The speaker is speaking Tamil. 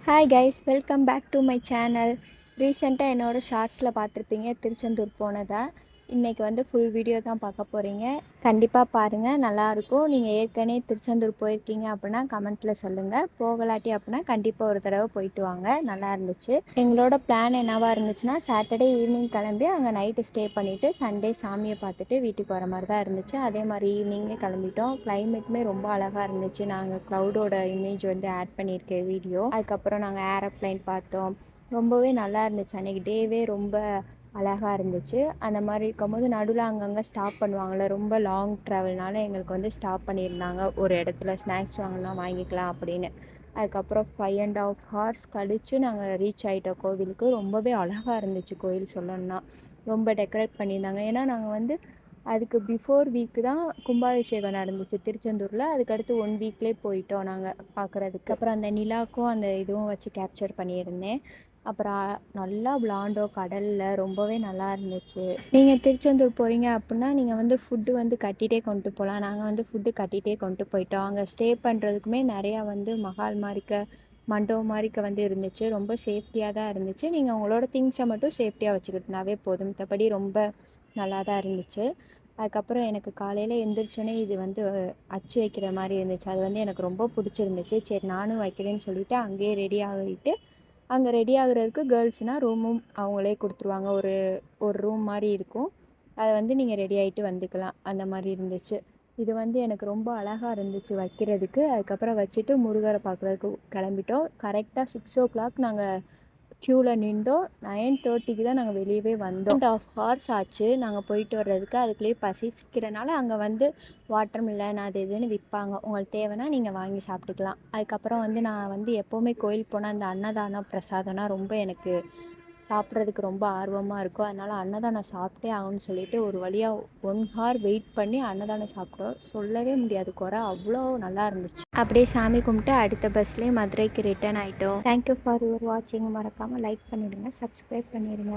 Hi guys, welcome back to my channel. ரீசெண்டாக என்னோடய ஷார்ட்ஸில் பார்த்துருப்பீங்க திருச்செந்தூர் போனதா. இன்றைக்கி வந்து ஃபுல் வீடியோ தான் பார்க்க போகிறீங்க. கண்டிப்பாக பாருங்கள், நல்லாயிருக்கும். நீங்கள் ஏற்கனவே திருச்செந்தூர் போயிருக்கீங்க அப்படின்னா கமெண்ட்டில் சொல்லுங்கள். போகலாட்டி அப்படின்னா கண்டிப்பாக ஒரு தடவை போயிட்டு வாங்க, நல்லா இருந்துச்சு. எங்களோட பிளான் என்னவாக இருந்துச்சுன்னா, சாட்டர்டே ஈவினிங் கிளம்பி அங்கே நைட்டு ஸ்டே பண்ணிவிட்டு சண்டே சாமியை பார்த்துட்டு வீட்டுக்கு வர மாதிரி தான் இருந்துச்சு. அதே மாதிரி ஈவினிங்கே கிளம்பிட்டோம். கிளைமேட்டுமே ரொம்ப அழகாக இருந்துச்சு. நாங்கள் க்ளவுடோட இமேஜ் வந்து ஆட் பண்ணியிருக்கேன் வீடியோ. அதுக்கப்புறம் நாங்கள் ஏரோப்ளைன் பார்த்தோம். ரொம்பவே நல்லா இருந்துச்சு. அன்றைக்கி டேவே ரொம்ப அழகாக இருந்துச்சு. அந்த மாதிரி இருக்கும்போது நடுவில் அங்கங்கே ஸ்டாப் பண்ணுவாங்கள்ல, ரொம்ப லாங் ட்ராவல்னால எங்களுக்கு வந்து ஸ்டாப் பண்ணியிருந்தாங்க. ஒரு இடத்துல ஸ்நாக்ஸ் வாங்கலாம் வாங்கிக்கலாம் அப்படின்னு. அதுக்கப்புறம் 5.5 ஹார்ஸ் கழித்து நாங்கள் ரீச் ஆகிட்டோம் கோவிலுக்கு. ரொம்பவே அழகாக இருந்துச்சு கோவில் சொல்லணுன்னா. ரொம்ப டெக்கரேட் பண்ணியிருந்தாங்க. ஏன்னா நாங்கள் வந்து அதுக்கு பிஃபோர் வீக்கு தான் கும்பாபிஷேகம் நடந்துச்சு திருச்செந்தூரில். அதுக்கடுத்து 1 வீக்லேயே போயிட்டோம் நாங்கள் பார்க்குறதுக்கு. அப்புறம் அந்த நிலாவுக்கும் அந்த இதுவும் வச்சு கேப்சர் பண்ணியிருந்தேன். அப்புறம் நல்லா விளாண்டோம் கடலில். ரொம்பவே நல்லா இருந்துச்சு. நீங்கள் திருச்செந்தூர் போகிறீங்க அப்படின்னா நீங்கள் வந்து ஃபுட்டு வந்து கட்டிகிட்டே கொண்டு போகலாம். நாங்கள் வந்து ஃபுட்டு கட்டிகிட்டே கொண்டு போயிட்டோம். அங்கே ஸ்டே பண்ணுறதுக்குமே நிறையா வந்து மஹால் மாதிரிக்க மண்டபம் மாதிரிக்க வந்து இருந்துச்சு. ரொம்ப சேஃப்டியாக தான் இருந்துச்சு. நீங்கள் உங்களோட திங்ஸை மட்டும் சேஃப்டியாக வச்சுக்கிட்டுனாவே போதும். மற்றபடி ரொம்ப நல்லா தான் இருந்துச்சு. அதுக்கப்புறம் எனக்கு காலையில் எழுந்திரிச்சோன்னே இது வந்து அச்சு வைக்கிற மாதிரி இருந்துச்சு. அது வந்து எனக்கு ரொம்ப பிடிச்சிருந்துச்சு. சரி நானும் வைக்கிறேன்னு சொல்லிவிட்டு அங்கேயே ரெடி ஆகிட்டு, அங்கே ரெடி ஆகுறதுக்கு கேர்ள்ஸ்னால் ரூமும் அவங்களே கொடுத்துருவாங்க. ஒரு ஒரு ரூம் மாதிரி இருக்கும். அதை வந்து நீங்கள் ரெடி ஆகிட்டு வந்துக்கலாம். அந்த மாதிரி இருந்துச்சு. இது வந்து எனக்கு ரொம்ப அழகாக இருந்துச்சு வைக்கிறதுக்கு. அதுக்கப்புறம் வச்சுட்டு முருகரை பார்க்குறதுக்கு கிளம்பிட்டோம். கரெக்டாக 6 o'clock நாங்கள் க்யூவில் நின்றோம். 9:30க்கு தான் நாங்கள் வெளியவே வந்தோம். 1.5 ஹார்ஸ் ஆச்சு நாங்கள் போயிட்டு வர்றதுக்கு. அதுக்குள்ளேயே பசிக்கிறனால அங்கே வந்து வாட்டர் மில்லன் அது இதுன்னு விற்பாங்க. உங்களுக்கு தேவைன்னா நீங்கள் வாங்கி சாப்பிட்டுக்கலாம். அதுக்கப்புறம் வந்து நான் வந்து எப்போவுமே கோயில் போனால் அந்த அன்னதானம் பிரசாதம்னா ரொம்ப எனக்கு சாப்பிட்றதுக்கு ரொம்ப ஆர்வமாக இருக்கும். அதனால் அன்னதானம் சாப்பிட்டே ஆகும்னு சொல்லிட்டு ஒரு வழியாக 1 ஹார் வெயிட் பண்ணி அன்னதானம் சாப்பிட்டோம். சொல்லவே முடியாது குறை, அவ்வளோ நல்லா இருந்துச்சு. அப்படியே சாமி கும்பிட்டு அடுத்த பஸ்லேயே மதுரைக்கு ரிட்டர்ன் ஆகிட்டோம். தேங்க்யூ ஃபார் யுவர் வாட்சிங். மறக்காமல் லைக் பண்ணிவிடுங்க, சப்ஸ்கிரைப் பண்ணிடுங்க.